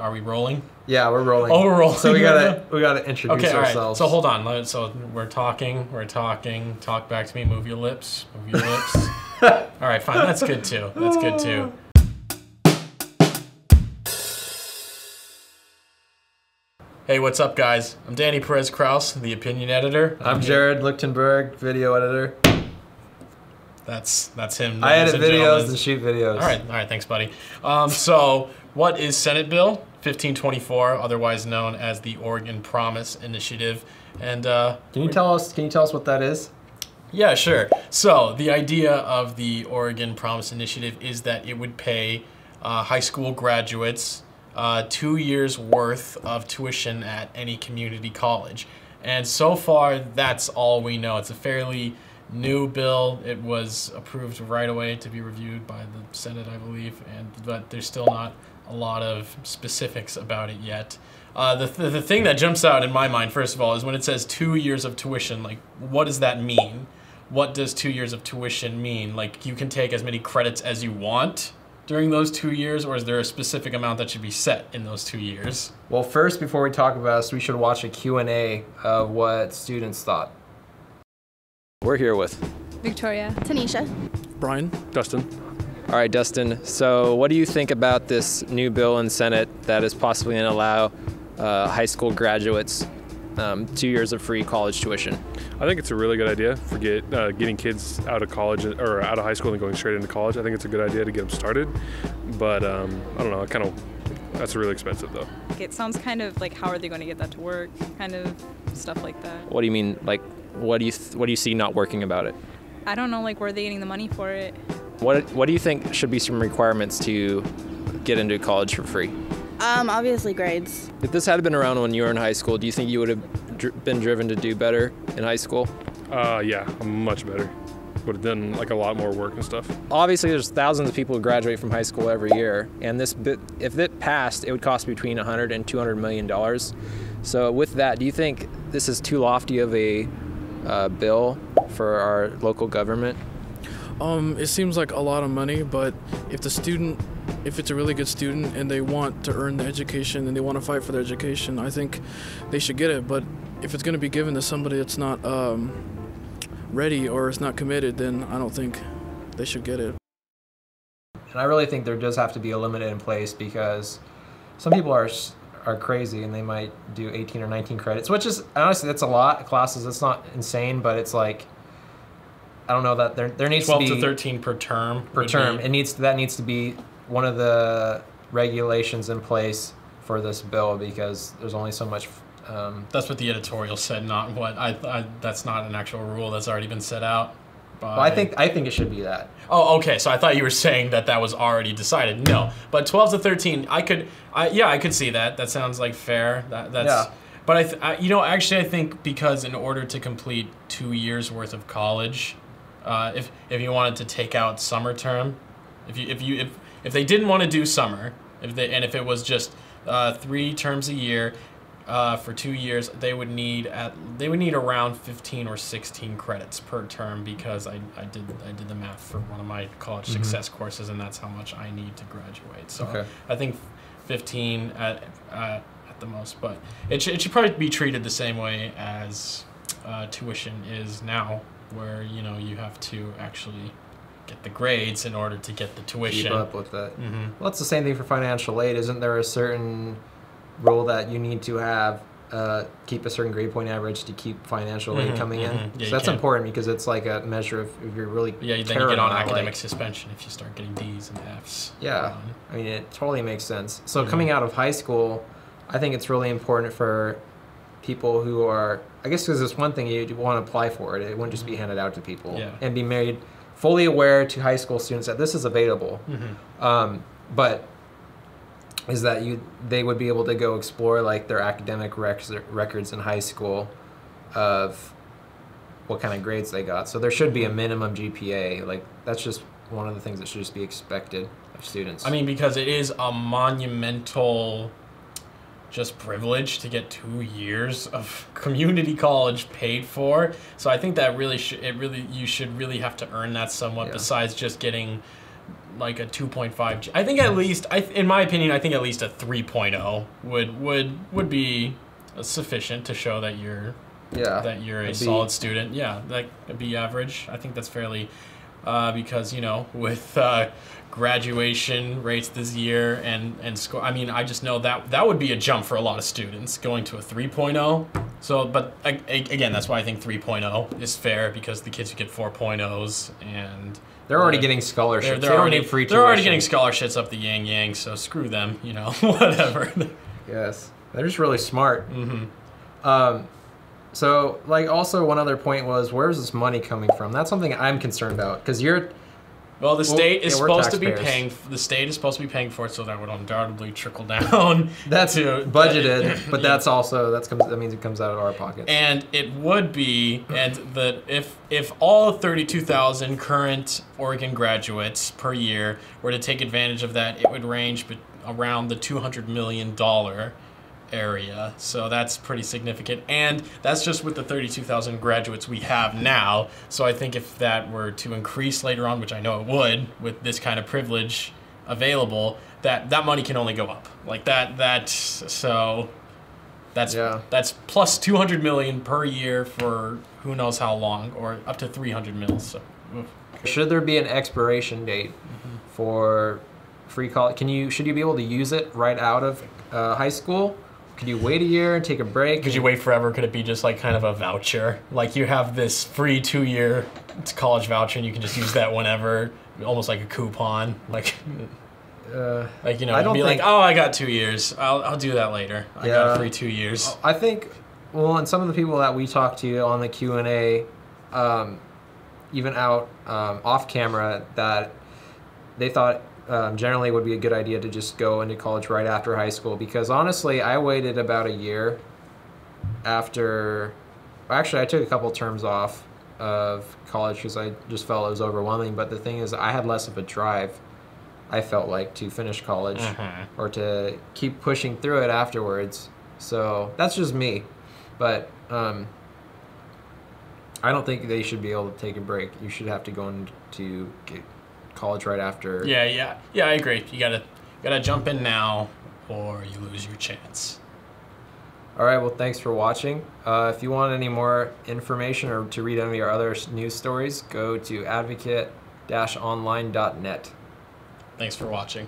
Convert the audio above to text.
Are we rolling? Yeah, we're rolling. Oh, we're rolling. So we gotta introduce okay, ourselves. All right. So hold on. So we're talking. Talk back to me. Move your lips. Move your lips. All right, fine. That's good too. That's good too. Hey, what's up, guys? I'm Danny Perez Kraus, the opinion editor. I'm Jared Lichtenberg, video editor. That's him. I edit videos and shoot videos. All right. Thanks, buddy. So what is Senate Bill 1524, otherwise known as the Oregon Promise Initiative? And can you tell us what that is? Yeah, sure. So the idea of the Oregon Promise Initiative is that it would pay high school graduates 2 years worth of tuition at any community college. And so far, that's all we know. It's a fairly new bill. It was approved right away to be reviewed by the Senate, I believe, but there's still not a lot of specifics about it yet. The thing that jumps out in my mind, first of all, is when it says 2 years of tuition, like, what does that mean? What does 2 years of tuition mean? Like, you can take as many credits as you want during those 2 years, or is there a specific amount that should be set in those 2 years? Well, first, before we talk about this, we should watch a Q&A of what students thought. We're here with Victoria. Tanisha. Brian. Dustin. All right, Dustin. So what do you think about this new bill in Senate that is possibly going to allow high school graduates 2 years of free college tuition? I think it's a really good idea for getting kids out of college or out of high school and going straight into college. I think it's a good idea to get them started, but I don't know. That's really expensive though. It sounds kind of like, how are they going to get that to work? Kind of stuff like that. What do you mean? Like, what do you see not working about it? I don't know. Like, where are they getting the money for it? What do you think should be some requirements to get into college for free? Obviously grades. If this had been around when you were in high school, do you think you would have been driven to do better in high school? Yeah, much better. Would have done like a lot more work and stuff. Obviously, there's thousands of people who graduate from high school every year, and if it passed, it would cost between $100 and $200 million. So with that, do you think this is too lofty of a bill for our local government? It seems like a lot of money, but if it's a really good student and they want to earn the education and they want to fight for their education, I think they should get it. But if it's going to be given to somebody that's not ready or is not committed, then I don't think they should get it. And I really think there does have to be a limit in place, because some people are crazy and they might do 18 or 19 credits, which is, honestly, that's a lot of classes. It's not insane, but it's like, I don't know, that there needs to be 12 to 13 per term. Per term. That needs to be one of the regulations in place for this bill, because there's only so much. That's what the editorial said, not what that's not an actual rule that's already been set out. Well, I think it should be that. Oh, okay. So I thought you were saying that was already decided. No, but 12 to 13, I could see that. That sounds like fair. That's. Yeah. But actually, I think because in order to complete 2 years worth of college, if you wanted to take out summer term, if they didn't want to do summer, if it was just 3 terms a year for 2 years, they would need around 15 or 16 credits per term, because I did the math for one of my college success courses, and that's how much I need to graduate. So okay. I think 15 at the most, but it should probably be treated the same way as tuition is now, where you have to actually get the grades in order to get the tuition. Keep up with that. Well, it's the same thing for financial aid. Isn't there a certain rule that you need to have keep a certain grade point average to keep financial aid coming in? Yeah, so that's important, because it's like a measure of if you're really then you get on academic suspension if you start getting D's and F's. Yeah, I mean, it totally makes sense. So coming out of high school, I think it's really important for people who are, I guess, because it's one thing you want to apply for it. It wouldn't just be handed out to people. Yeah. And be made fully aware to high school students that this is available. But is that they would be able to go explore like their academic records in high school of what kind of grades they got. So there should be a minimum GPA. Like, that's just one of the things that should just be expected of students. I mean, because it is a monumental just privilege to get 2 years of community college paid for. So I think that you should really have to earn that somewhat, besides just getting like a 2.5. I think at least, in my opinion, I think at least a 3.0 would be sufficient to show that you're a solid student. Yeah, that would be average. I think that's fairly, because with graduation rates this year and score. I mean, I just know that would be a jump for a lot of students going to a 3.0. So, but again, that's why I think 3.0 is fair, because the kids who get 4.0s and they're already getting scholarships. They're already need free tuition. They're already getting scholarships up the yang yang. So screw them. Whatever. Yes, they're just really smart. Mm-hmm. So, like, also one other point was, where's this money coming from? That's something I'm concerned about, because well, the state is supposed to be paying. The state is supposed to be paying for it, so that would undoubtedly trickle down. That's budgeted, but that means it comes out of our pockets. And it would be, if all 32,000 current Oregon graduates per year were to take advantage of that, it would range around the $200 million area. So that's pretty significant, and that's just with the 32,000 graduates we have now. So I think if that were to increase later on, which I know it would, with this kind of privilege available, that money can only go up. Like so that's plus 200 million per year for who knows how long, or up to 300 mils. So should there be an expiration date for free college? Should you be able to use it right out of high school? Could you wait a year and take a break? Could you wait forever? Could it be just like kind of a voucher? Like you have this free 2-year college voucher and you can just use that whenever, almost like a coupon. Like like, oh, I got 2 years. I'll do that later. I got a free 2 years. I think, well, and some of the people that we talked to on the Q&A, even out off camera, that they thought generally would be a good idea to just go into college right after high school, because honestly, I waited about a year after. Actually, I took a couple terms off of college because I just felt it was overwhelming. But the thing is, I had less of a drive, I felt like, to finish college or to keep pushing through it afterwards. So that's just me. But I don't think they should be able to take a break. You should have to go into college right after. Yeah, I agree. You gotta jump in now, or you lose your chance. All right, well, thanks for watching. If you want any more information or to read any of our other news stories, go to advocate-online.net. Thanks for watching.